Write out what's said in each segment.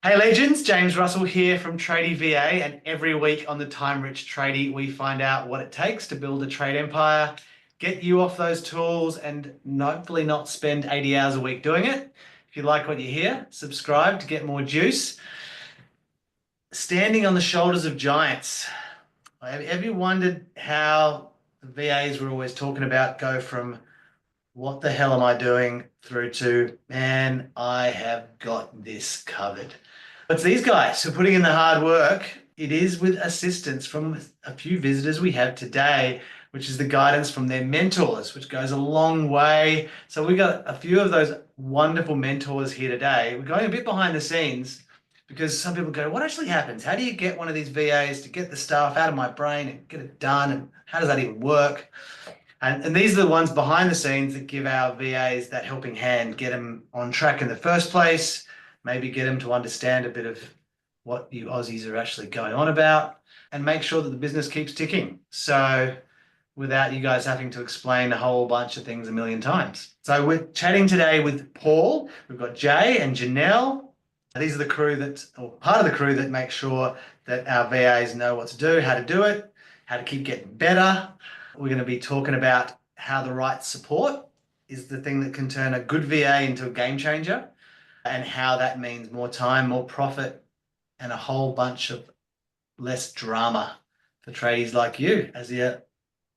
Hey legends, James Russell here from Tradie VA, and every week on the Time Rich Tradie, we find out what it takes to build a trade empire, get you off those tools, and hopefully not spend 80 hours a week doing it. If you like what you hear, subscribe to get more juice. Standing on the shoulders of giants. Have you wondered how the VAs we're always talking about go from what the hell am I doing through to, man, I have got this covered? It's these guys who are putting in the hard work. It is with assistance from a few visitors we have today, which is the guidance from their mentors, which goes a long way. So we got a few of those wonderful mentors here today. We're going a bit behind the scenes because some people go, what actually happens? How do you get one of these VAs to get the stuff out of my brain and get it done? And how does that even work? And these are the ones behind the scenes that give our VAs that helping hand, get them on track in the first place, maybe get them to understand a bit of what you Aussies are actually going on about, and make sure that the business keeps ticking. So without you guys having to explain a whole bunch of things a million times. So we're chatting today with Paul. We've got Jay and Janelle. These are the crew that, or part of the crew that make sure that our VAs know what to do, how to do it, how to keep getting better. We're going to be talking about how the right support is the thing that can turn a good VA into a game changer, and how that means more time, more profit, and a whole bunch of less drama for tradies like you as you're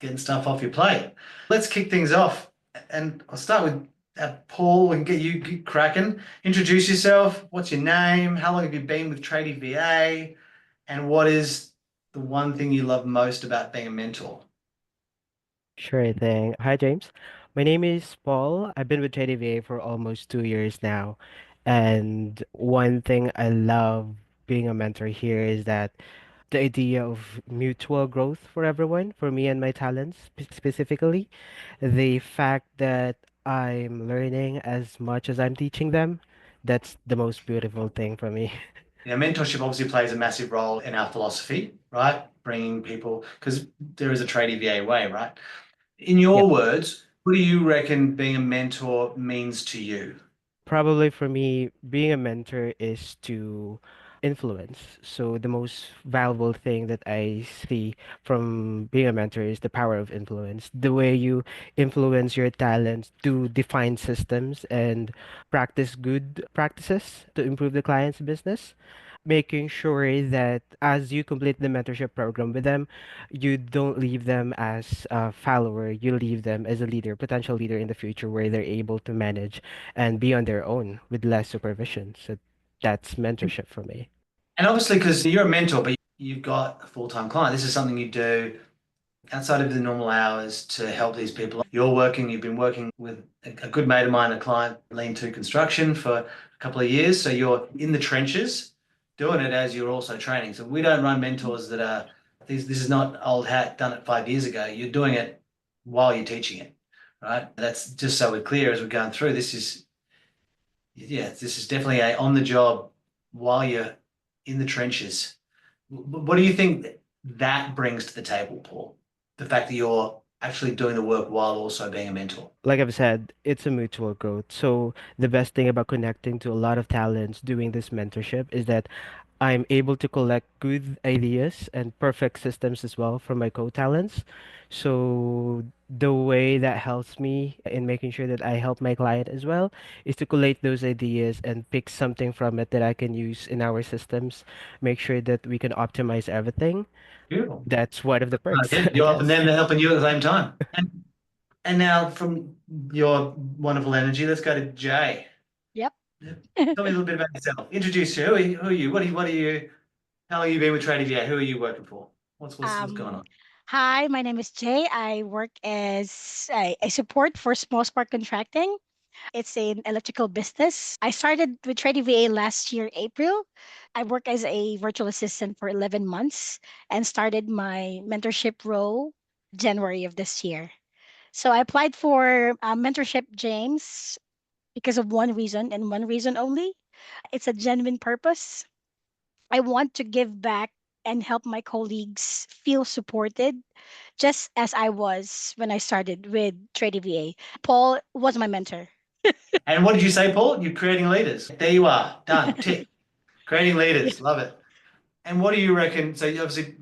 getting stuff off your plate. Let's kick things off. And I'll start with Paul and get you cracking. Introduce yourself. What's your name? How long have you been with Tradie VA? And what is the one thing you love most about being a mentor? Sure thing. Hi, James. My name is Paul. I've been with TradieVA for almost 2 years now. And one thing I love being a mentor here is that the idea of mutual growth for everyone, for me and my talents specifically, the fact that I'm learning as much as I'm teaching them, that's the most beautiful thing for me. Mentorship obviously plays a massive role in our philosophy, right? Bringing people, because there is a Tradie VA way, right? In Yep. your words, what do you reckon being a mentor means to you? Probably for me, being a mentor is to influence. So the most valuable thing that I see from being a mentor is the power of influence. The way you influence your talents to define systems and practice good practices to improve the client's business. Making sure that as you complete the mentorship program with them, you don't leave them as a follower, you leave them as a leader, potential leader in the future where they're able to manage and be on their own with less supervision. So that's mentorship for me. And obviously, because you're a mentor, but you've got a full-time client, this is something you do outside of the normal hours to help these people. You've been working with a good mate of mine, a client, Lean to Construction, for a couple of years. So you're in the trenches doing it as you're also training. So we don't run mentors that are, this is not old hat, done it 5 years ago. You're doing it while you're teaching it, right? That's just so we're clear as we're going through. This is definitely a on the job while you're in the trenches. What do you think that brings to the table, Paul? The fact that you're actually doing the work while also being a mentor. Like I've said, it's a mutual growth. So the best thing about connecting to a lot of talents doing this mentorship is that I'm able to collect good ideas and perfect systems as well from my co-talents. So the way that helps me in making sure that I help my client as well is to collate those ideas and pick something from it that I can use in our systems, make sure that we can optimize everything. Beautiful. That's one of the perks, Yeah, I you're helping guess. them, they're helping you at the same time. And now from your wonderful energy, let's go to Jay. Yep. Tell me a little bit about yourself. Introduce you. Who are you? What are you? How long have you been with TradieVA? Who are you working for? What's going Um, on? Hi, my name is Jay. I work as a support for small spark contracting. It's an electrical business. I started with Tradie VA last year, April. I work as a virtual assistant for 11 months and started my mentorship role January of this year. So I applied for mentorship, James, because of one reason and one reason only. It's a genuine purpose. I want to give back and help my colleagues feel supported, just as I was when I started with Tradie VA. Paul was my mentor. And what did you say, Paul? You're creating leaders. There you are. Done. Tick. Creating leaders, love it. And what do you reckon? So obviously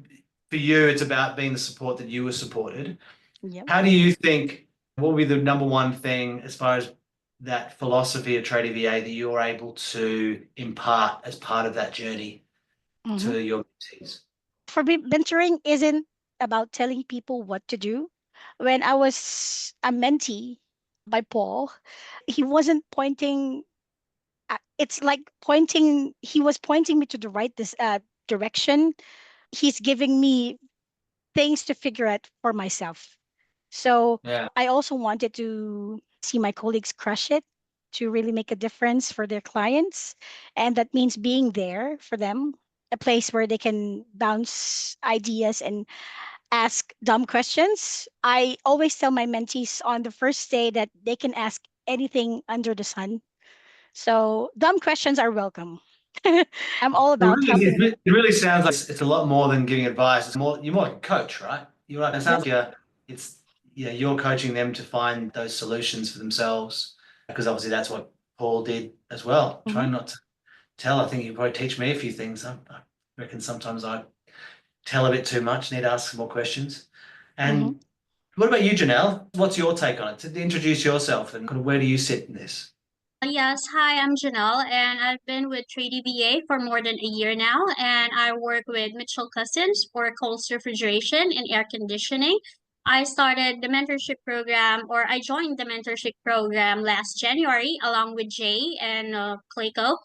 for you, it's about being the support that you were supported. Yep. How do you think, what would be the number one thing as far as that philosophy of Tradie VA that you're able to impart as part of that journey Mhm. to your mentees? For me, mentoring isn't about telling people what to do. When I was a mentee by Paul, he wasn't pointing. It's like pointing. He was pointing me to the right direction. He's giving me things to figure out for myself. So Yeah. I also wanted to see my colleagues crush it to really make a difference for their clients. And that means being there for them, a place where they can bounce ideas and ask dumb questions. I always tell my mentees on the first day that they can ask anything under the sun. So dumb questions are welcome. I'm all about helping them. It really sounds like it's a lot more than giving advice. It's more, you're more like a coach, right? You're like, it sounds Yep. like it's, yeah, you're coaching them to find those solutions for themselves. Because obviously that's what Paul did as well. Mhm, Trying not to tell. I think you probably teach me a few things. I reckon sometimes I tell a bit too much, need to ask some more questions. mhm. And what about you, Janelle? What's your take on it? To introduce yourself and kind of where do you sit in this? Yes, hi, I'm Janelle, and I've been with Tradie VA for more than a year now, and I work with Mitchell Cousins for cold refrigeration and air conditioning. I started the mentorship program, or I joined the mentorship program last January along with Jay and Clayco.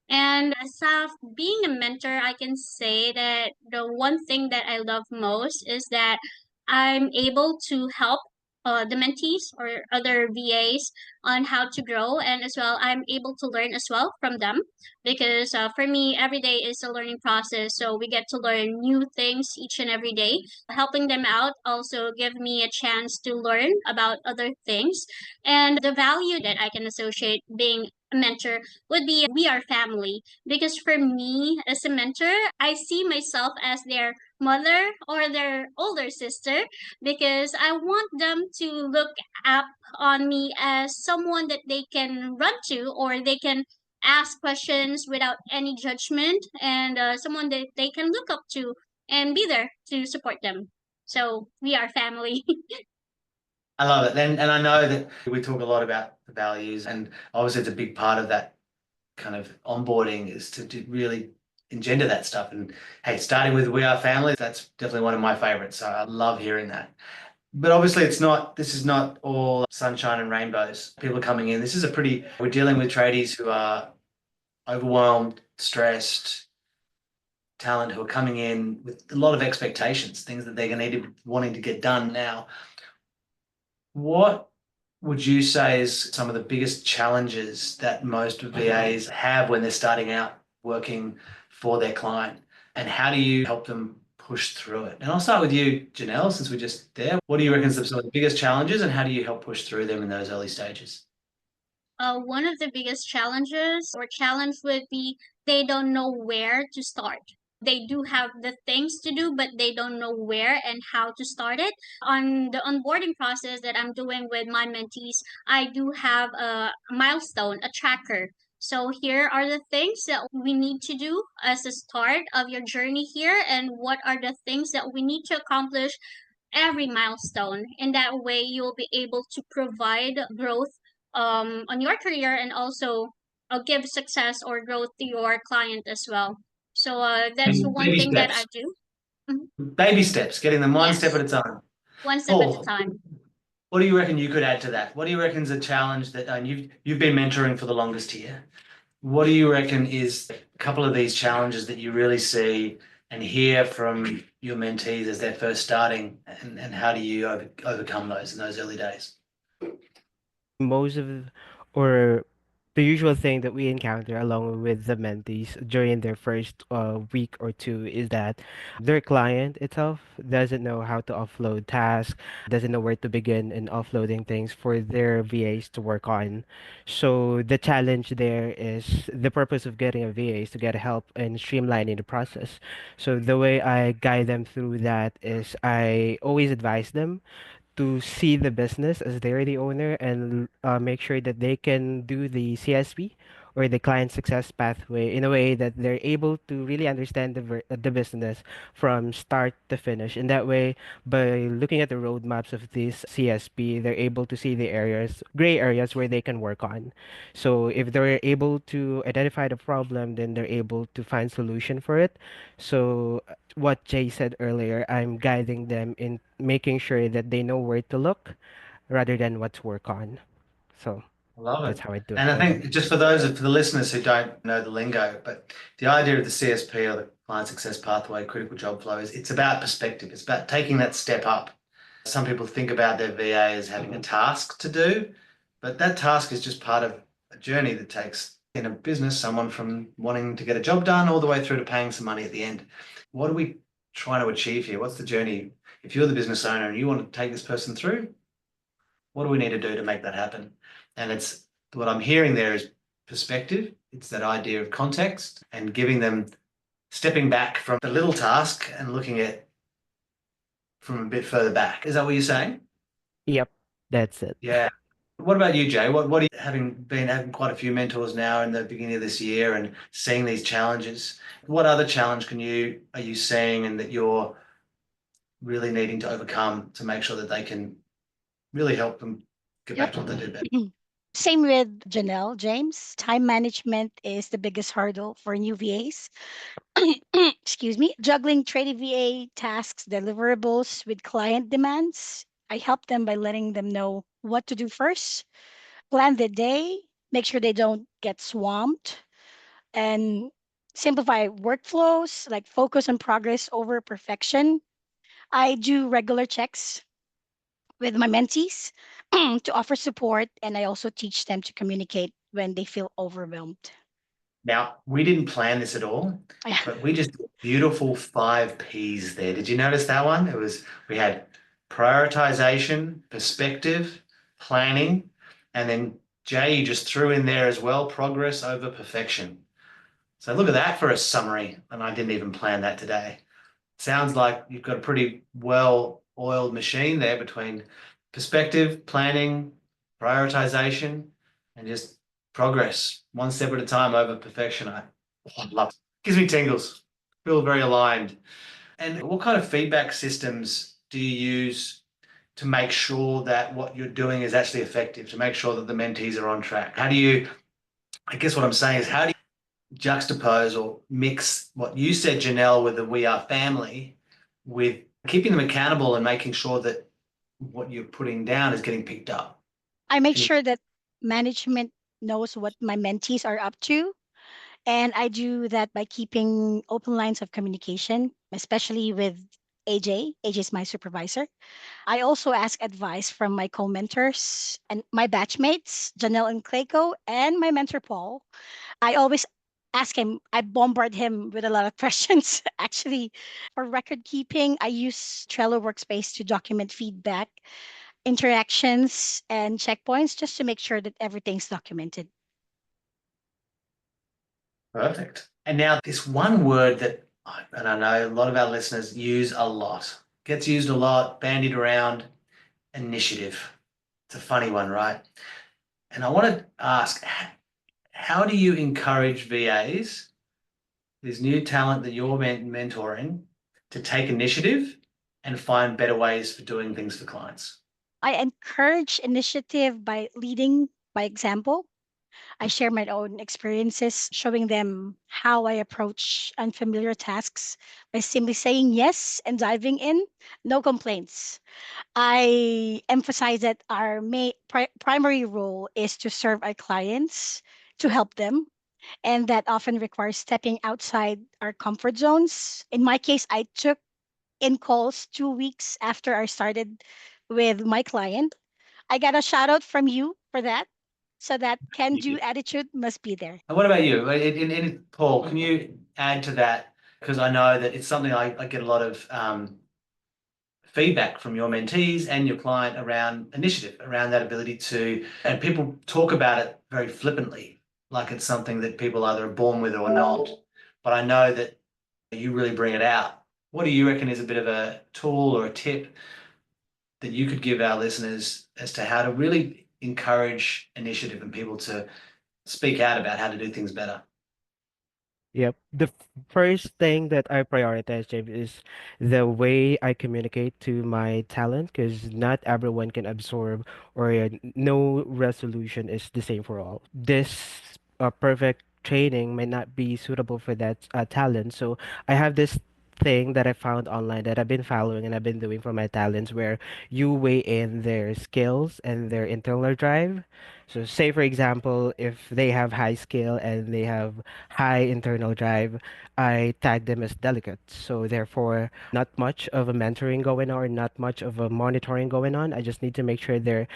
And as of being a mentor, I can say that the one thing that I love most is that I'm able to help the mentees or other VAs on how to grow, and as well I'm able to learn as well from them because for me every day is a learning process, so we get to learn new things each and every day. Helping them out also give me a chance to learn about other things, and the value that I can associate being a mentor would be we are family, because for me as a mentor I see myself as their mother or their older sister, because I want them to look up on me as someone that they can run to or they can ask questions without any judgment, and someone that they can look up to and be there to support them. So we are family. I love it. And I know that we talk a lot about the values, and obviously it's a big part of that kind of onboarding is to really engender that stuff. And hey, starting with We Are Family, that's definitely one of my favorites. So I love hearing that. But obviously this is not all sunshine and rainbows. People are coming in. We're dealing with tradies who are overwhelmed, stressed, talent who are coming in with a lot of expectations, things that they're going to need to wanting to get done now. What would you say is some of the biggest challenges that most VAs have when they're starting out working for their client? And how do you help them push through it? And I'll start with you, Janelle, since we're just there. What do you reckon are some of the biggest challenges and how do you help push through them in those early stages? One of the biggest challenges or challenge would be they don't know where to start. They do have the things to do, but they don't know where and how to start it. On the onboarding process that I'm doing with my mentees, I do have a milestone, a tracker. So here are the things that we need to do as a start of your journey here, and what are the things that we need to accomplish every milestone. In that way, you'll be able to provide growth on your career, and also give success or growth to your client as well. So that's And one baby thing that I steps, do. Mhm. baby steps, getting them one step at Yes, a time. one step at a Paul, time. what do you reckon you could add to that? What do you reckon is a challenge that and you've been mentoring for the longest here? What do you reckon is a couple of these challenges that you really see and hear from your mentees as they're first starting, and how do you overcome those in those early days? Most of or the usual thing that we encounter along with the mentees during their first week or two is that their client itself doesn't know how to offload tasks, doesn't know where to begin in offloading things for their VAs to work on. So the challenge there is the purpose of getting a VA is to get help in streamlining the process. So the way I guide them through that is I always advise them to see the business as they're the owner and make sure that they can do the CSV or the client success pathway in a way that they're able to really understand the business from start to finish. In that way, by looking at the roadmaps of this CSP, they're able to see the areas, gray areas where they can work on. So if they're able to identify the problem, then they're able to find solution for it. So what Jay said earlier, I'm guiding them in making sure that they know where to look rather than what to work on. So I love that's it. how I do it And I for them. think just for the listeners who don't know the lingo, but the idea of the CSP or the client success pathway, critical job flow, is it's about perspective. It's about taking that step up. Some people think about their VA as having a task to do, but that task is just part of a journey that takes in a business someone from wanting to get a job done all the way through to paying some money at the end. What are we trying to achieve here? What's the journey? If you're the business owner and you want to take this person through, what do we need to do to make that happen? And it's what I'm hearing there is perspective. It's that idea of context and giving them stepping back from the little task and looking at from a bit further back. Is that what you're saying? Yep, that's it. Yeah. What about you, Jay? What are you having quite a few mentors now in the beginning of this year and seeing these challenges? What other challenge are you seeing and that you're really needing to overcome to make sure that they can really help them get Yep. back to what they do best? Same with Janelle, James. Time management is the biggest hurdle for new VAs. Excuse me. Juggling Tradie VA tasks, deliverables with client demands. I help them by letting them know what to do first, plan the day, make sure they don't get swamped, and simplify workflows, like focus on progress over perfection. I do regular checks with my mentees to offer support, and I also teach them to communicate when they feel overwhelmed. Now, we didn't plan this at all, but we just did beautiful 5 Ps there. Did you notice that one? We had prioritization, perspective, planning, and then Jay, you just threw in there as well, progress over perfection. So look at that for a summary, and I didn't even plan that today. Sounds like you've got a pretty well-oiled machine there between perspective, planning, prioritization, and just progress, one step at a time over perfection. I love it. Gives me tingles. Feel very aligned. And what kind of feedback systems do you use to make sure that what you're doing is actually effective, to make sure that the mentees are on track? I guess what I'm saying is, how do you juxtapose or mix what you said, Janelle, with the We Are family, with keeping them accountable and making sure that what you're putting down is getting picked up? I make Any sure that management knows what my mentees are up to. And I do that by keeping open lines of communication, especially with AJ. AJ is my supervisor. I also ask advice from my co-mentors and my batchmates, Janelle and Clayco, and my mentor Paul. I always ask him, I bombard him with a lot of questions. Actually, for record keeping, I use Trello Workspace to document feedback, interactions, and checkpoints just to make sure that everything's documented. Perfect. And now this one word that, and I know a lot of our listeners use a lot, gets used a lot, bandied around, initiative. It's a funny one, right? And I want to ask, how do you encourage VAs, this new talent that you're mentoring, to take initiative and find better ways for doing things for clients? I encourage initiative by leading by example. I share my own experiences, showing them how I approach unfamiliar tasks by simply saying yes and diving in, no complaints. I emphasize that our primary role is to serve our clients, to help them, and that often requires stepping outside our comfort zones. In my case, I took in calls 2 weeks after I started with my client. I got a shout out from you for that. So that can do attitude must be there. And what about you? Paul, can you add to that? Because I know that it's something I get a lot of feedback from your mentees and your client around initiative, around that ability to, and people talk about it very flippantly, like it's something that people either are born with or not. But I know that you really bring it out. What do you reckon is a bit of a tool or a tip that you could give our listeners as to how to really encourage initiative and people to speak out about how to do things better? Yep. The first thing that I prioritize, James, is the way I communicate to my talent, because not everyone can absorb, or no resolution is the same for all. This perfect training may not be suitable for that talent. So I have this thing that I found online that I've been following and I've been doing for my talents, where you weigh in their skills and their internal drive. So say for example, if they have high skill and they have high internal drive, I tag them as delegates. So therefore, not much of a mentoring going on, not much of a monitoring going on. I just need to make sure they're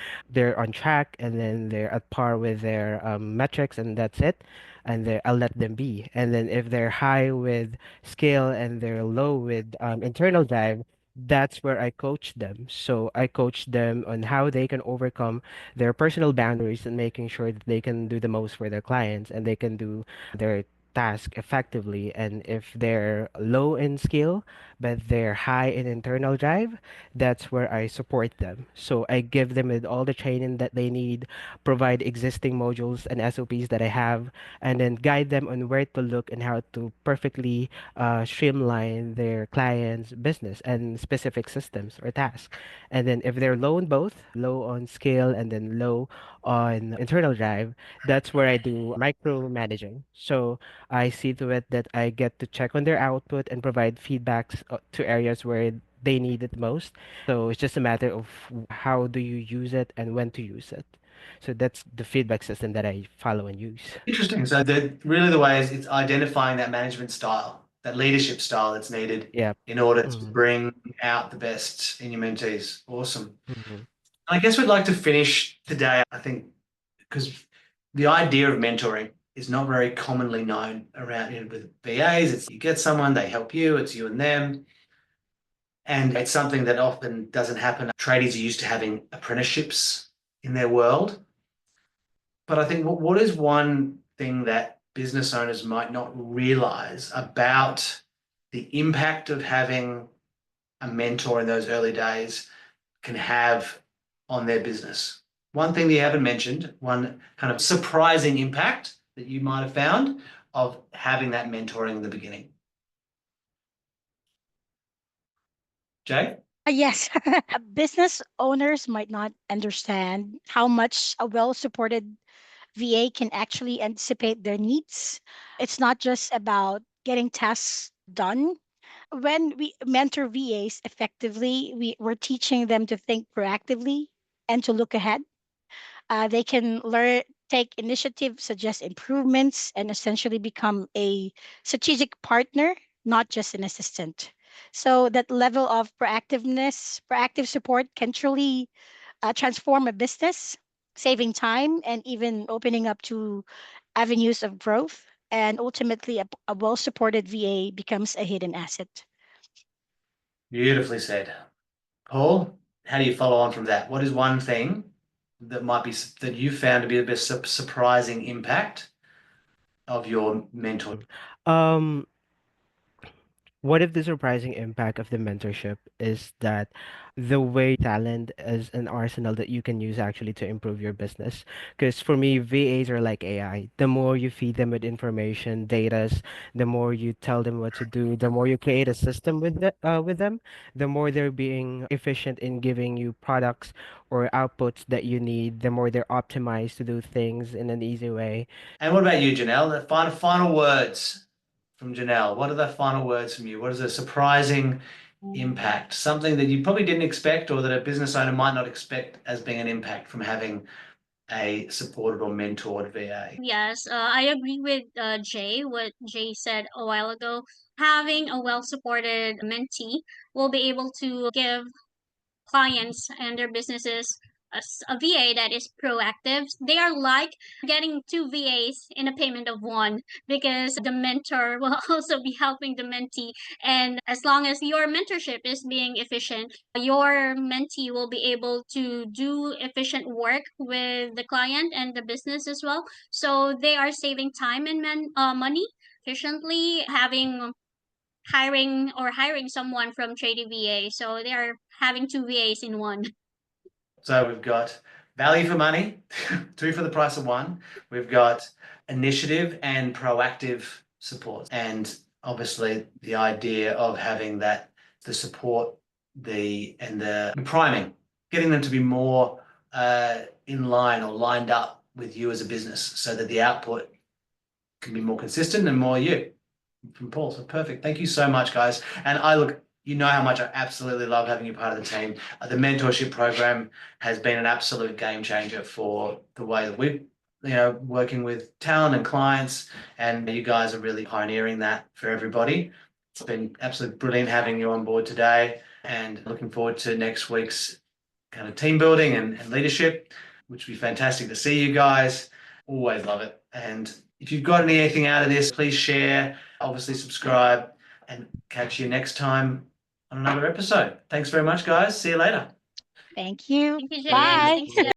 on track and then they're at par with their metrics, and that's it. And I'll let them be. And then if they're high with skill and they're low with internal drive, that's where I coach them. So I coach them on how they can overcome their personal boundaries and making sure that they can do the most for their clients and they can do their task effectively. And if they're low in skill but they're high in internal drive, that's where I support them. So I give them with all the training that they need, provide existing modules and SOPs that I have, and then guide them on where to look and how to perfectly streamline their client's business and specific systems or tasks. And then if they're low in both, low on skill and then low on internal drive, that's where I do micromanaging. So I see to it that I get to check on their output and provide feedbacks to areas where they need it most. So it's just a matter of how do you use it and when to use it. So that's the feedback system that I follow and use. Interesting. So really the way is it's identifying that management style, that leadership style that's needed Yeah. in order to Mm-hmm. bring out the best in your mentees. Awesome. Mm-hmm. I guess we'd like to finish today, I think, because the idea of mentoring is not very commonly known around with VAs. It's you get someone, they help you, it's you and them. And it's something that often doesn't happen. Tradies are used to having apprenticeships in their world. But I think what is one thing that business owners might not realize about the impact of having a mentor in those early days can have on their business? One thing that you haven't mentioned, one kind of surprising impact that you might have found of having that mentoring in the beginning. Jay? Yes, business owners might not understand how much a well supported VA can actually anticipate their needs. It's not just about getting tasks done. When we mentor VAs effectively, we're teaching them to think proactively and to look ahead. They can learn, take initiative, suggest improvements, and essentially become a strategic partner, not just an assistant. So that level of proactiveness, proactive support can truly transform a business, saving time and even opening up to avenues of growth. And ultimately, a well supported VA becomes a hidden asset. Beautifully said. Paul, how do you follow on from that? What is one thing that might be that you found to be the best surprising impact of your mentor? Um, What if the surprising impact of the mentorship is that the way talent is an arsenal that you can use actually to improve your business? Because for me, VAs are like AI. The more you feed them with information, data, the more you tell them what to do, the more you create a system with them, the more they're being efficient in giving you products or outputs that you need, the more they're optimized to do things in an easy way. And what about you, Janelle? The final words from Janelle. What are the final words from you? What is a surprising impact? Something that you probably didn't expect or that a business owner might not expect as being an impact from having a supported or mentored VA. Yes, I agree with Jay, what Jay said a while ago. Having a well supported mentee will be able to give clients and their businesses a VA that is proactive. They are like getting two VAs in a payment of one because the mentor will also be helping the mentee. And as long as your mentorship is being efficient, your mentee will be able to do efficient work with the client and the business as well. So they are saving time and money efficiently, having hiring someone from TradieVA. So they are having two VAs in one. So we've got value for money, two for the price of one. We've got initiative and proactive support. And obviously the idea of having that, the support, the priming, getting them to be more in line or lined up with you as a business so that the output can be more consistent and more you from Paul. So perfect. Thank you so much, guys. And you know how much I absolutely love having you part of the team. The mentorship program has been an absolute game changer for the way that we're, working with talent and clients, and you guys are really pioneering that for everybody. It's been absolutely brilliant having you on board today, and looking forward to next week's kind of team building and leadership, which would be fantastic to see you guys. Always love it. And if you've got anything out of this, please share, obviously subscribe, and catch you next time on another episode. Thanks very much, guys. See you later. Thank you. Thank you, Jay. Bye. Thanks,